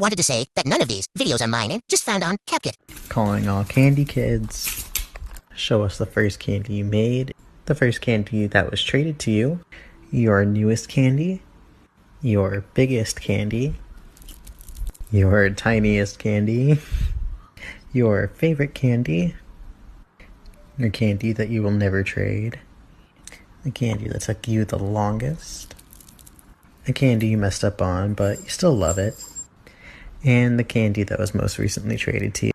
wanted to say that none of these videos are mine and just found on CapKit. Calling all candy kids. Show us the first candy you made, the first candy that was traded to you, your newest candy, your biggest candy, your tiniest candy, your favorite candy, your candy that you will never trade, the candy that took you the longest, a candy you messed up on but you still love it, and the candy that was most recently traded to you.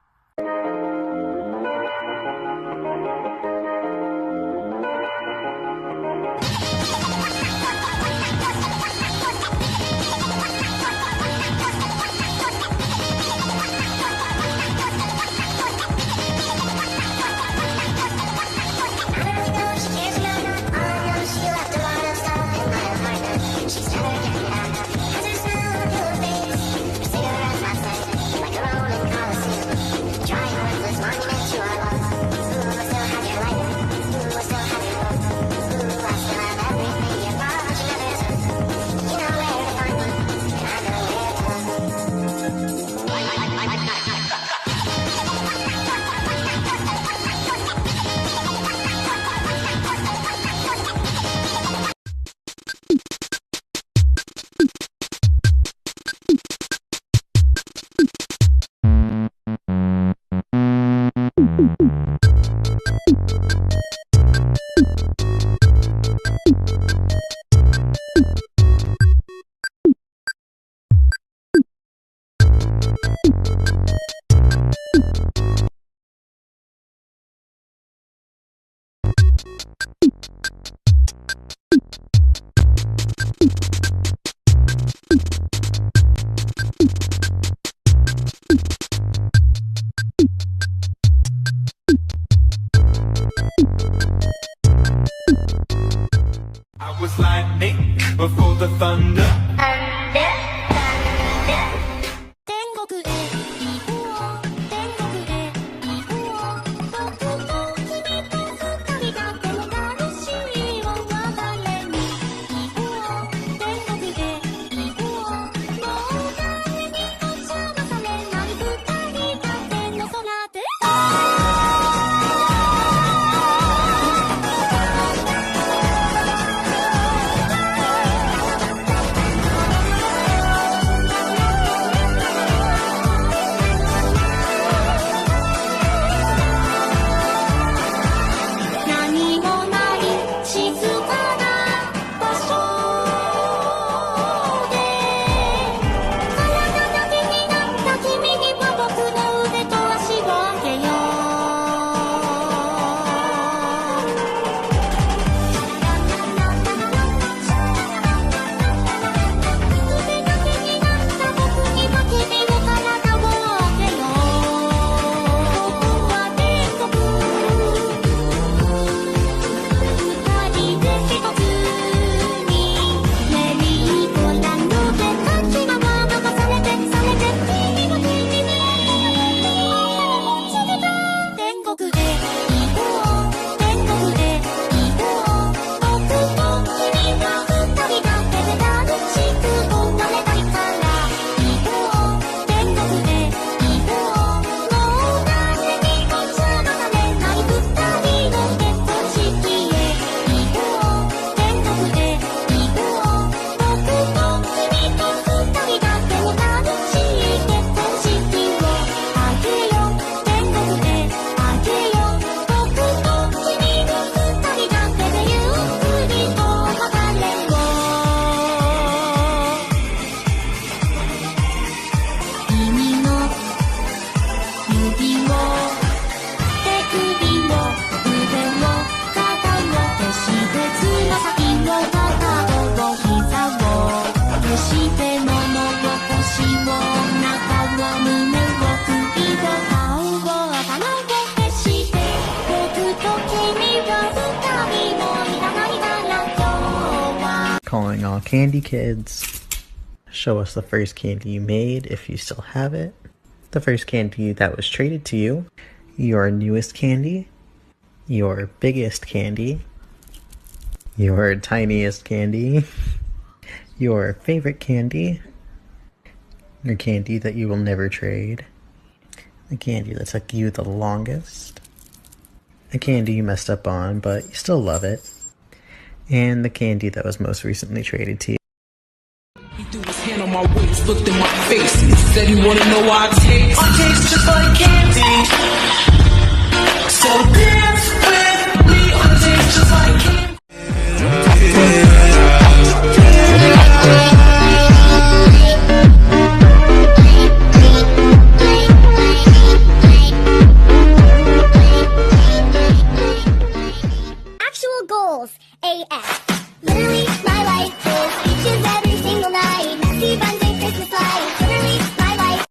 I was lightning before the thunder. Calling all candy kids. Show us the first candy you made if you still have it, the first candy that was traded to you, your newest candy, your biggest candy, your tiniest candy, your favorite candy, Your candy that you will never trade. The candy that took you the longest. A candy you messed up on, but you still love it. And the candy that was most recently traded to you. He threw his hand on my waist, looked in my face, and said he wanna know why I taste. I taste just like candy. So dance with me, I taste just like candy. Actual goals, AF. Literally, my life is beaches every single night. Messy buns and Christmas lights. Literally, my life.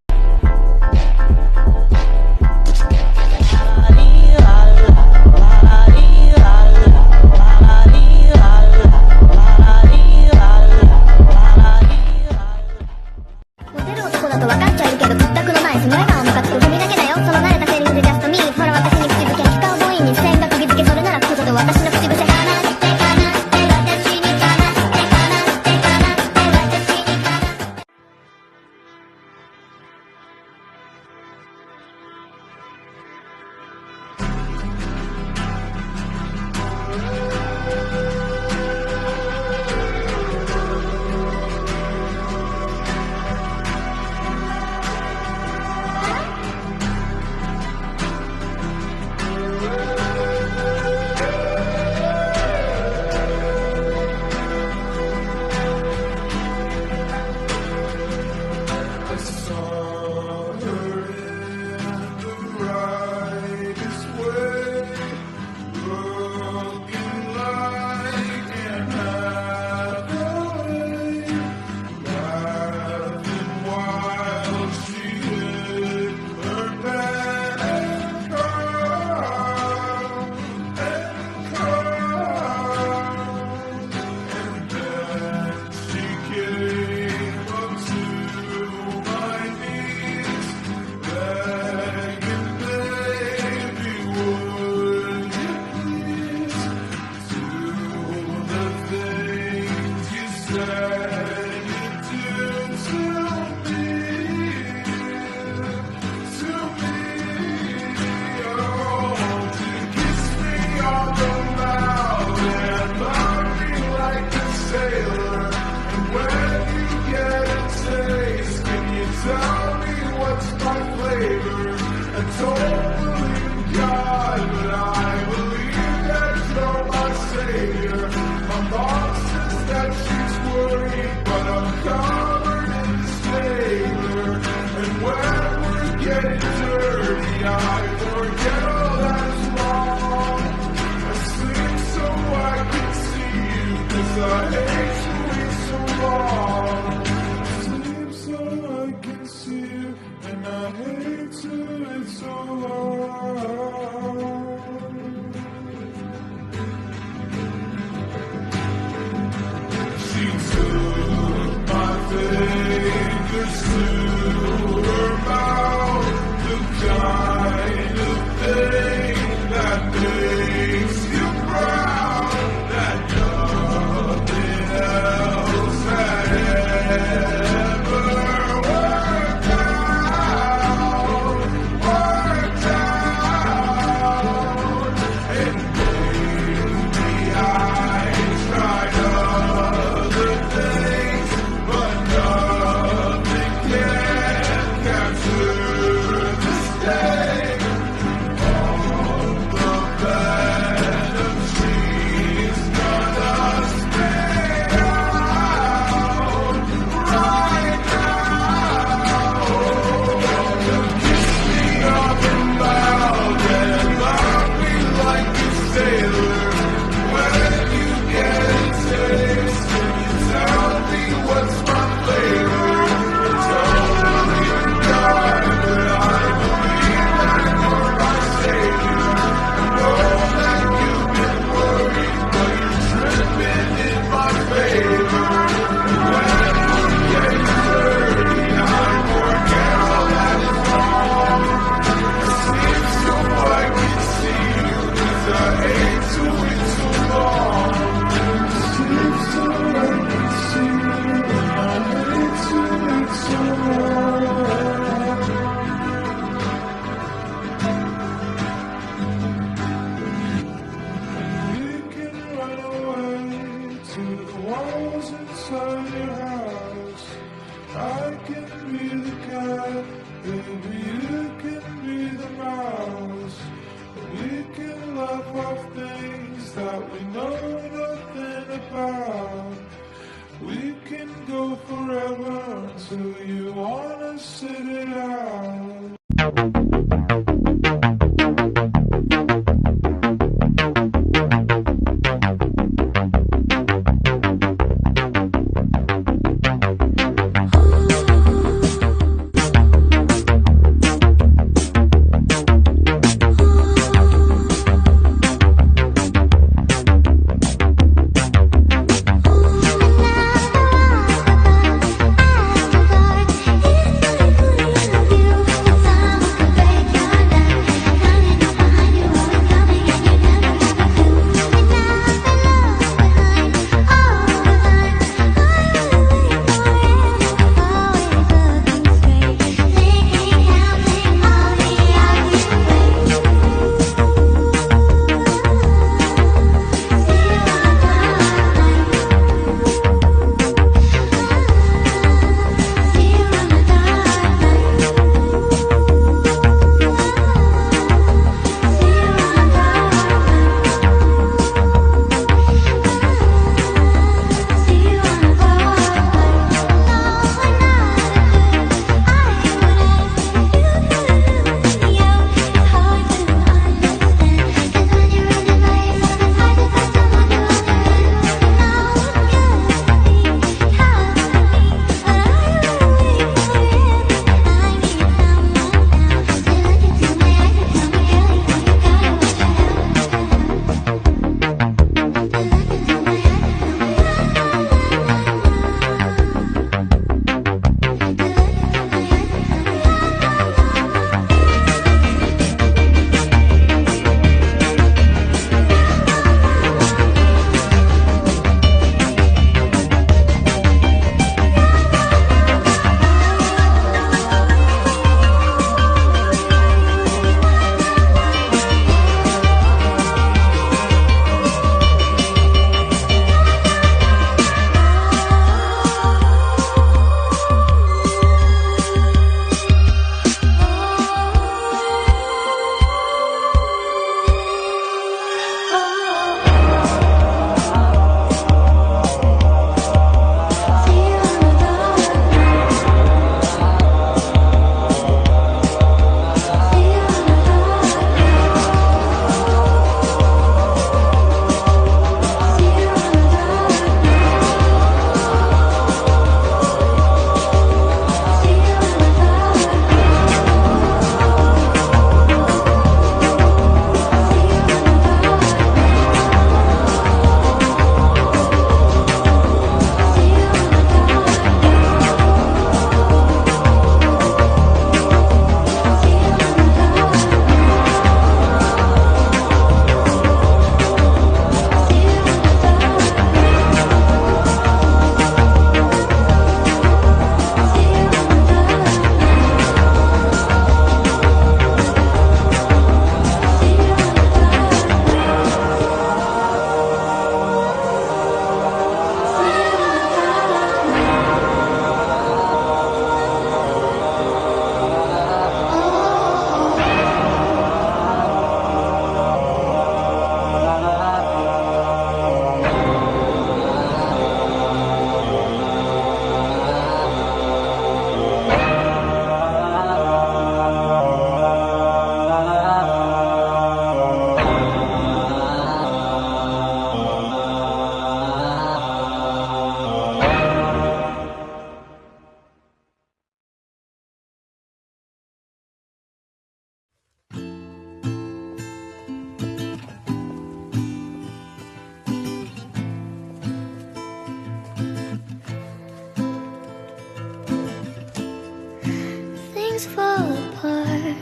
things fall apart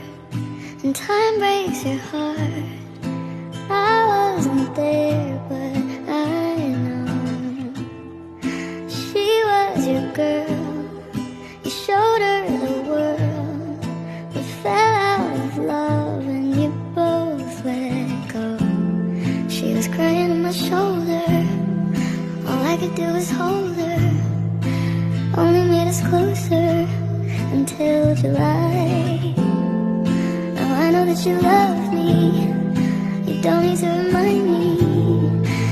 and time breaks your heart. I wasn't there, but I know she was your girl. You showed her the world, but fell out of love and you both let go. She was crying on my shoulder, all I could do was hold her. Only made us closer until July. Now I know that you love me, you don't need to remind me.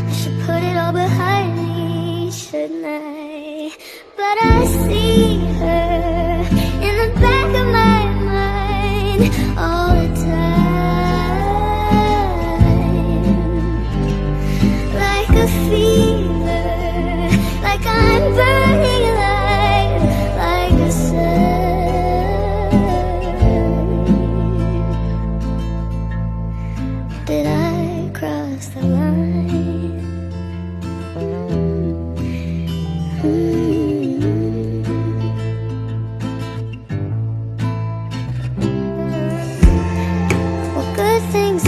I should put it all behind me, shouldn't I? But I see her in the back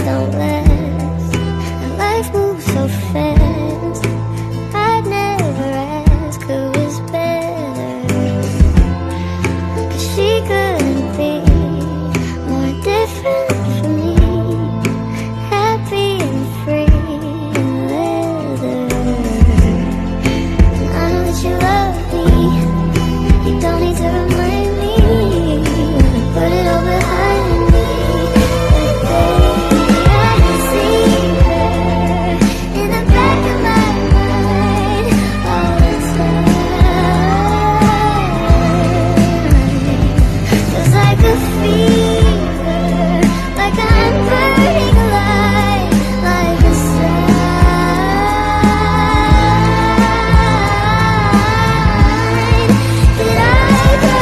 don't last, and life moves so fast. I'd never ask who is better, 'cause she couldn't be more different from me. Happy and free and leather. And I know that you love me. You don't need to remind me. Put it all behind me. But baby, I can see her in the back of my mind all the time. Just like a fever, like I'm burning alive, like a sign that I crossed the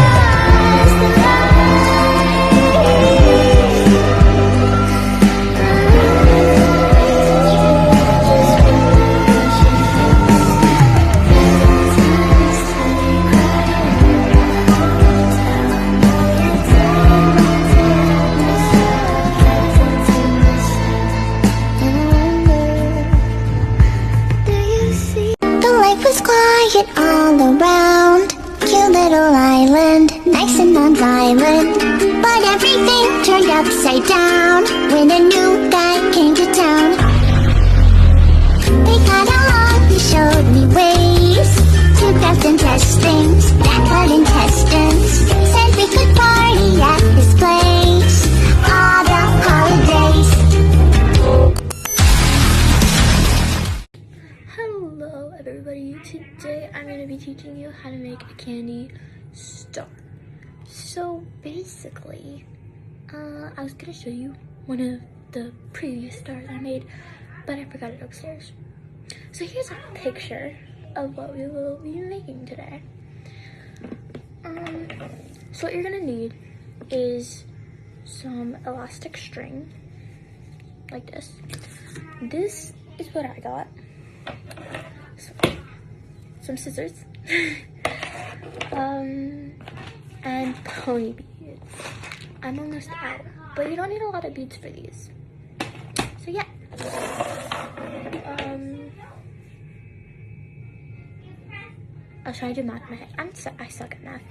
The lake was quiet all around. Cute little island, nice and non-violent. But everything turned upside down when a new guy came to town. We got along, he showed me ways to craft and test things that cut intestines. Said we could party at his place all the holidays. Hello everybody, today I'm going to be teaching you how to make a candy star. So basically, I was going to show you one of the previous stars I made, but I forgot it upstairs. So here's a picture of what we will be making today. So what you're going to need is some elastic string, like this. This is what I got. Some scissors, and pony beads. I'm almost out, but you don't need a lot of beads for these. So yeah, I was trying to do math in my head. I suck at math.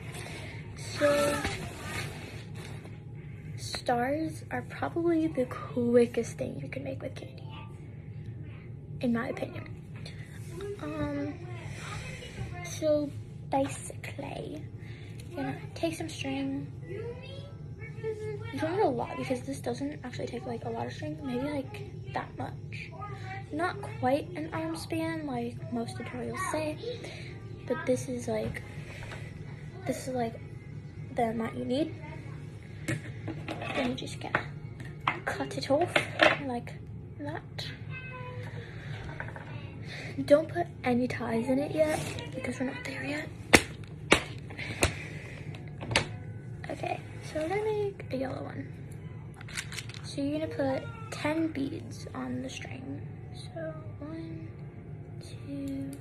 So stars are probably the quickest thing you can make with candy, in my opinion. So basically, you're gonna take some string. You don't need a lot because this doesn't actually take like a lot of string, maybe like that much. Not quite an arm span like most tutorials say, but this is like the amount you need. Then you just gotta cut it off like that. Don't put any ties in it yet because we're not there yet. Okay, so we're gonna make a yellow one. So you're gonna put 10 beads on the string. So 1, 2,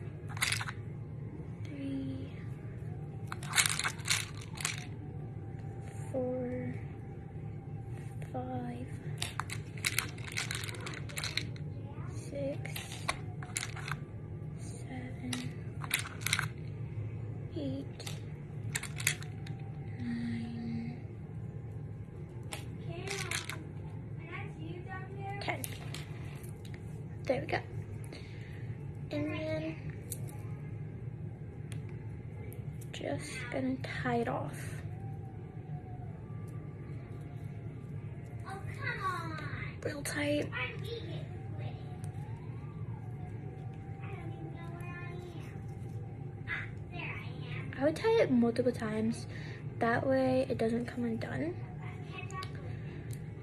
3, 4, 5, 6, 7, 8, 9, 10. There we go. And then just gonna tie it off. Real tight. I would tie it multiple times, that way it doesn't come undone.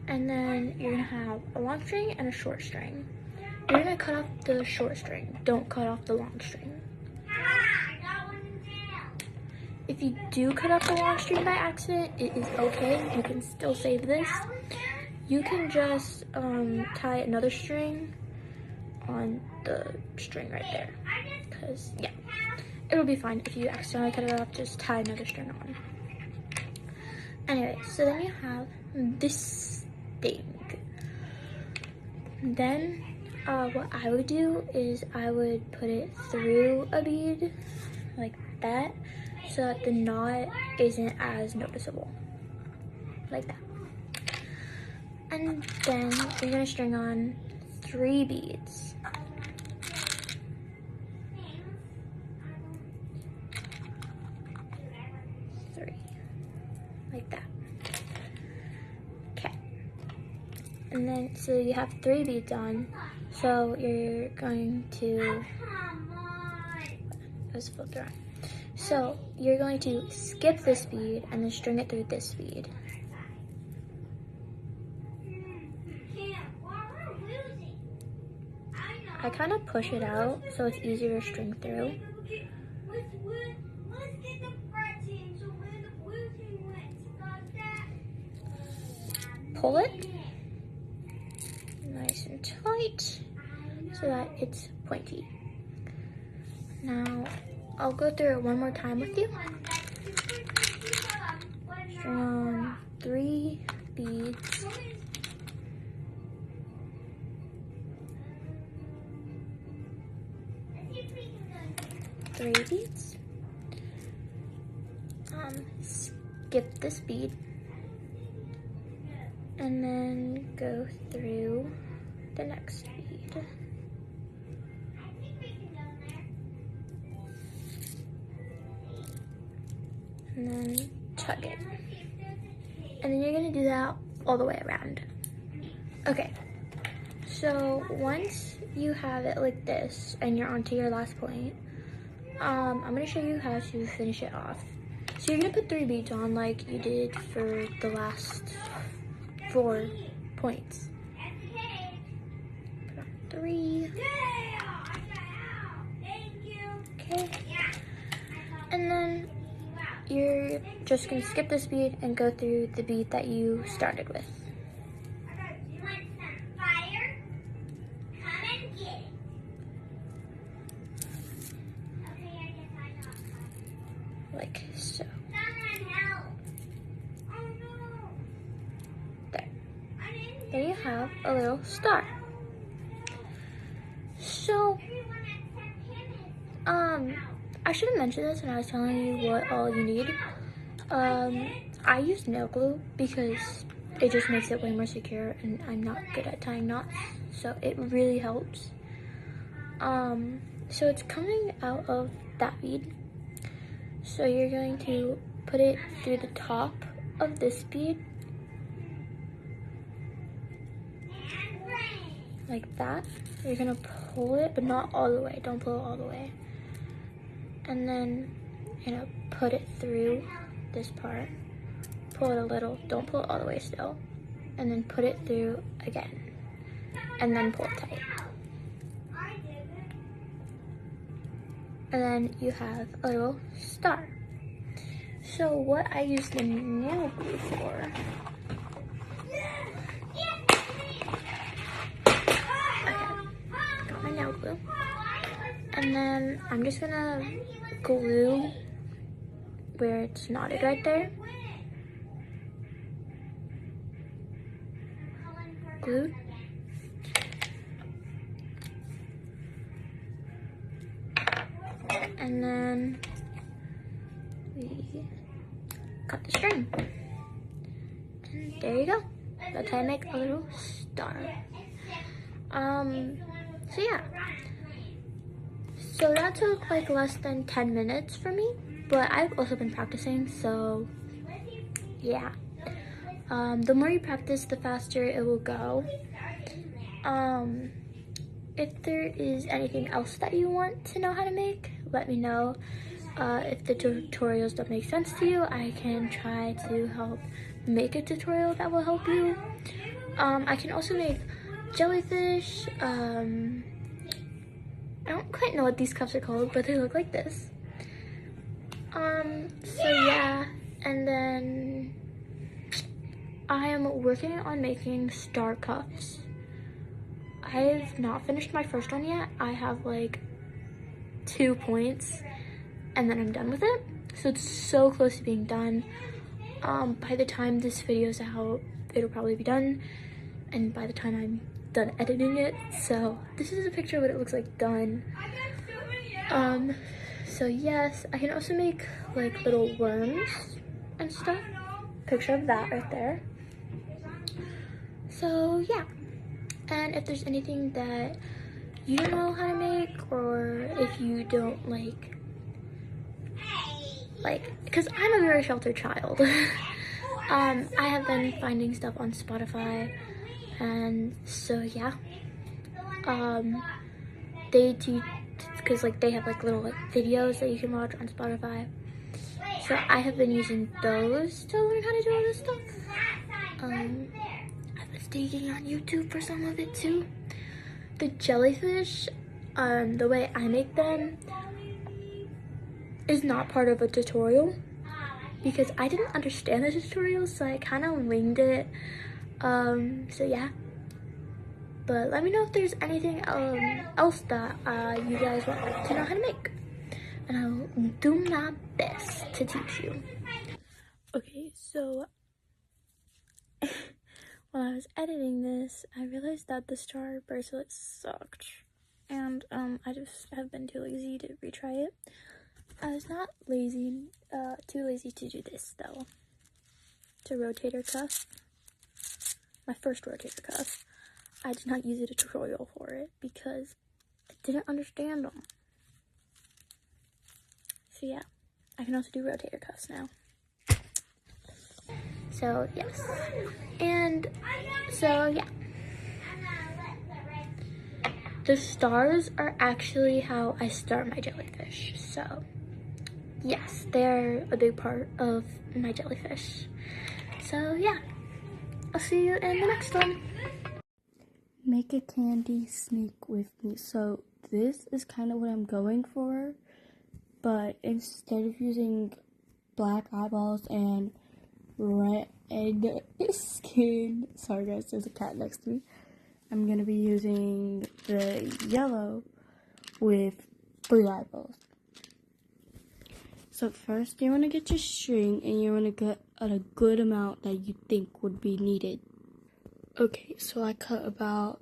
And then you're gonna have a long string and a short string. You're gonna cut off the short string, don't cut off the long string. If you do cut off the long string by accident, it is okay, you can still save this. You can just tie another string on the string right there, because yeah, it'll be fine. If you accidentally cut it off, just tie another string on. Anyway, so then you have this thing. Then what I would do is I would put it through a bead like that so that the knot isn't as noticeable, like that. And then you're gonna string on 3 beads. 3, like that. Okay. And then, so you have 3 beads on, so you're going to, let's flip it around. So you're going to skip this bead and then string it through this bead. I kind of push it out so it's easier to string through. Pull it nice and tight so that it's pointy. Now I'll go through it one more time with you. String on 3 beads. 3 beads. Skip this bead and then go through the next bead. And then tug it. And then you're gonna do that all the way around. Okay, so once you have it like this and you're onto your last point, I'm gonna show you how to finish it off. So you're gonna put 3 beads on like you did for the last 4 points. Put on 3. Okay. And then you're just gonna skip this bead and go through the bead that you started with. Like so. There. There you have a little star. So, I should have mentioned this when I was telling you what all you need. I use nail glue because it just makes it way more secure and I'm not good at tying knots, so it really helps. So it's coming out of that bead. So you're going to put it through the top of this bead, like that. You're gonna pull it, but not all the way. Don't pull it all the way. And then you're gonna put it through this part. Pull it a little. Don't pull it all the way still. And then put it through again. And then pull it tight. And then you have a little star. So what I use the nail glue for, got my nail glue, and then I'm just gonna glue where it's knotted right there. Glued. And then we cut the string. And there you go. That's how I make a little star. So yeah. So that took like less than 10 minutes for me, but I've also been practicing, so yeah. The more you practice, the faster it will go. If there is anything else that you want to know how to make, let me know. If the tutorials don't make sense to you, I can try to help make a tutorial that will help you. I can also make jellyfish. I don't quite know what these cups are called, but they look like this. So yeah, and then I am working on making star cups. I've not finished my first one yet. I have like 2 points and then I'm done with it. So it's so close to being done. By the time this video is out, it'll probably be done. And by the time I'm done editing it. So this is a picture of what it looks like done. So yes, I can also make like little worms and stuff. Picture of that right there. So yeah, and if there's anything that you don't know how to make, or if you don't like, because I'm a very sheltered child. I have been finding stuff on Spotify, and so yeah, they teach, because like they have like little like videos that you can watch on Spotify. So I have been using those to learn how to do all this stuff. I've been studying on YouTube for some of it too. The jellyfish, the way I make them is not part of a tutorial because I didn't understand the tutorial, so I kind of winged it. So yeah. But let me know if there's anything else that you guys want to know how to make, and I'll do my best to teach you. Okay, so while I was editing this, I realized that the star bracelet sucked, and I just have been too lazy to retry it. I was not too lazy to do this though. It's a rotator cuff, my first rotator cuff. I did not use a tutorial for it because I didn't understand them. So yeah, I can also do rotator cuffs now. So yes, and so yeah. The stars are actually how I start my jellyfish. So yes, they're a big part of my jellyfish. So yeah, I'll see you in the next one. Make a candy snake with me. So this is kind of what I'm going for, but instead of using black eyeballs and red skin, sorry guys, there's a cat next to me, I'm gonna be using the yellow with blue eyeballs. So first you want to get your string and you want to get a good amount that you think would be needed. Okay, so I cut about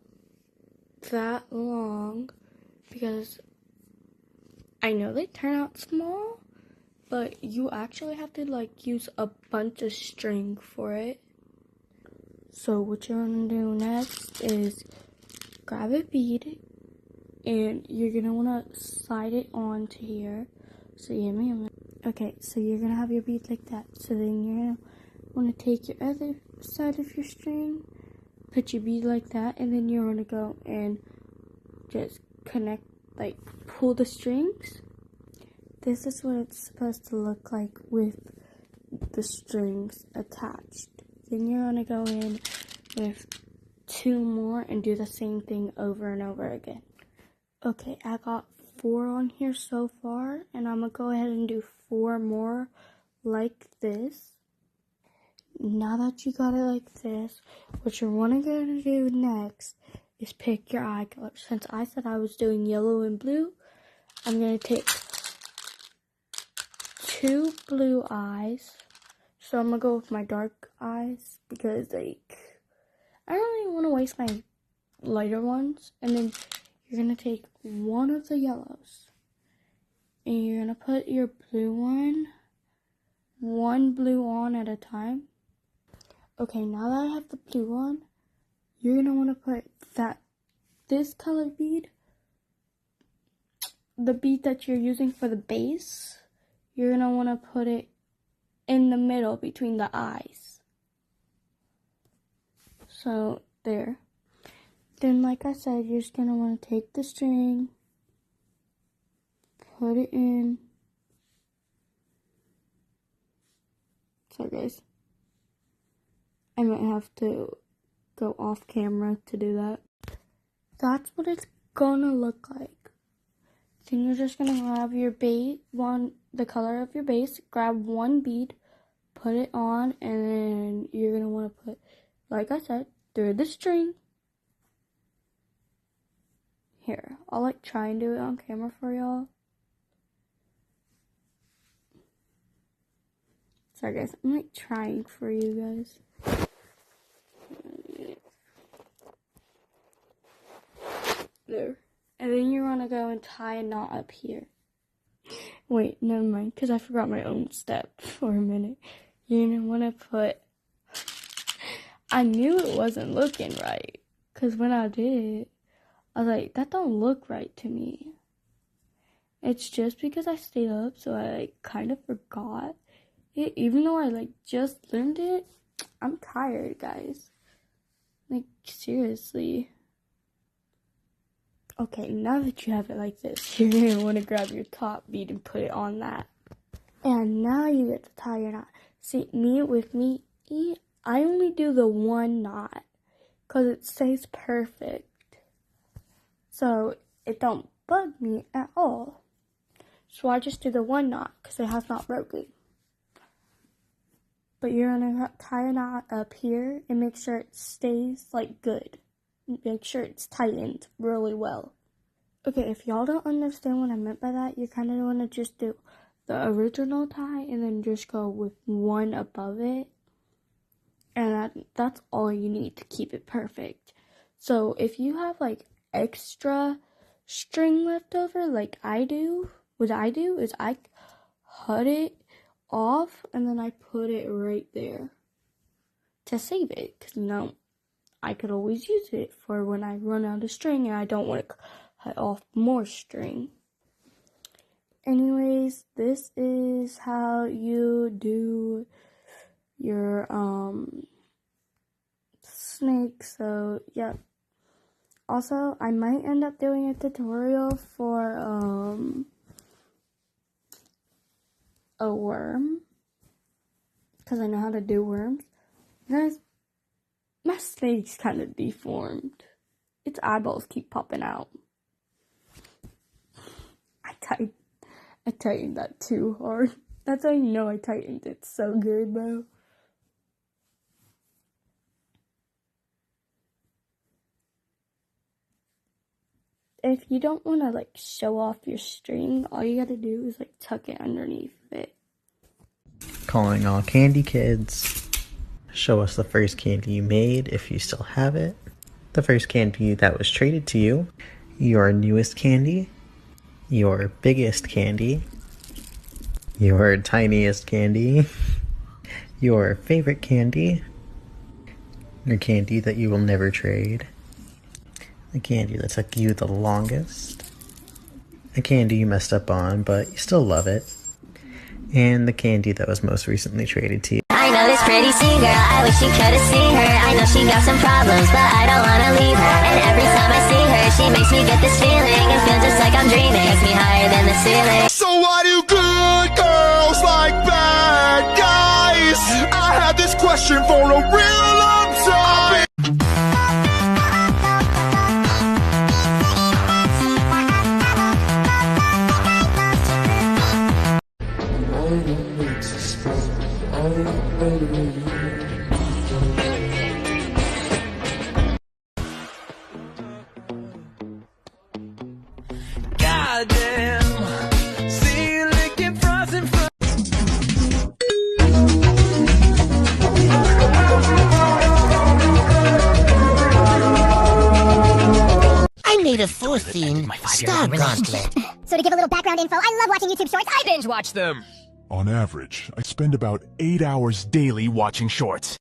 that long because I know they turn out small, but you actually have to like use a bunch of string for it. So what you're gonna do next is grab a bead and you're gonna wanna slide it onto here. So okay, so you're gonna have your bead like that. So then you're gonna wanna take your other side of your string, put your bead like that, and then you're gonna go and just connect, like pull the strings. This is what it's supposed to look like with the strings attached. Then you're gonna go in with 2 more and do the same thing over and over again. Okay, I got 4 on here so far, and I'm gonna go ahead and do 4 more like this. Now that you got it like this, what you're gonna do next is pick your eye color. Since I said I was doing yellow and blue, I'm gonna take 2 blue eyes. So I'm gonna go with my dark eyes because like I don't really want to waste my lighter ones. And then you're gonna take 1 of the yellows and you're gonna put your blue one blue on at a time. Okay, now that I have the blue on, you're gonna want to put this color bead, the bead that you're using for the base, you're gonna want to put it in the middle between the eyes. So there. Then like I said, you're just gonna want to take the string, put it in. Sorry guys, I might have to go off camera to do that. That's what it's gonna look like. Then you're just gonna grab your base, the color of your base, grab 1 bead, put it on, and then you're gonna wanna put, like I said, through the string. Here, I'll like try and do it on camera for y'all. Sorry guys, I'm like trying for you guys. there. And then you want to go and tie a knot up here. Wait, never mind, because I forgot my own step for a minute. You're going to want to put... I knew it wasn't looking right, because when I did it, I was like, that don't look right to me. It's just because I stayed up, so I like kind of forgot it. Even though I like just learned it, I'm tired, guys. Like, seriously. Okay, now that you have it like this, you're going to want to grab your top bead and put it on that. And now you get to tie your knot. See, with me, I only do the one knot because it stays perfect. So it don't bug me at all. So I just do the one knot because it has not broken. But you're going to tie a knot up here and make sure it stays like good. Make sure it's tightened really well. Okay, if y'all don't understand what I meant by that, you kind of want to just do the original tie and then just go with one above it. And that's all you need to keep it perfect. So if you have like extra string left over like I do, what I do is I cut it off and then I put it right there to save it. Because, you know, I could always use it for when I run out of string and I don't want to cut off more string. Anyways, this is how you do your snake. So yeah. Also, I might end up doing a tutorial for a worm, because I know how to do worms. Guys, my snake's kind of deformed. Its eyeballs keep popping out. I tightened that too hard. That's how you know I tightened it so good, bro. If you don't want to like show off your string, all you gotta do is like tuck it underneath it. Calling all Kandi kids. Show us the first candy you made if you still have it. The first candy that was traded to you. Your newest candy. Your biggest candy. Your tiniest candy. Your favorite candy. Your candy that you will never trade. The candy that took you the longest. A candy you messed up on, but you still love it. And the candy that was most recently traded to you. I know this pretty singer, I wish you could have seen her. I know she got some problems, but I don't wanna leave her. And every time I see her, she makes me get this feeling. It feels just like I'm dreaming, takes me higher than the ceiling. So why do good girls like bad guys? I had this question for a real long time. Goddamn. See you licking frozen fr- I made a 4-theme Star Gauntlet. So to give a little background info, I love watching YouTube shorts. I binge watch. On average, I spend about 8 hours daily watching shorts.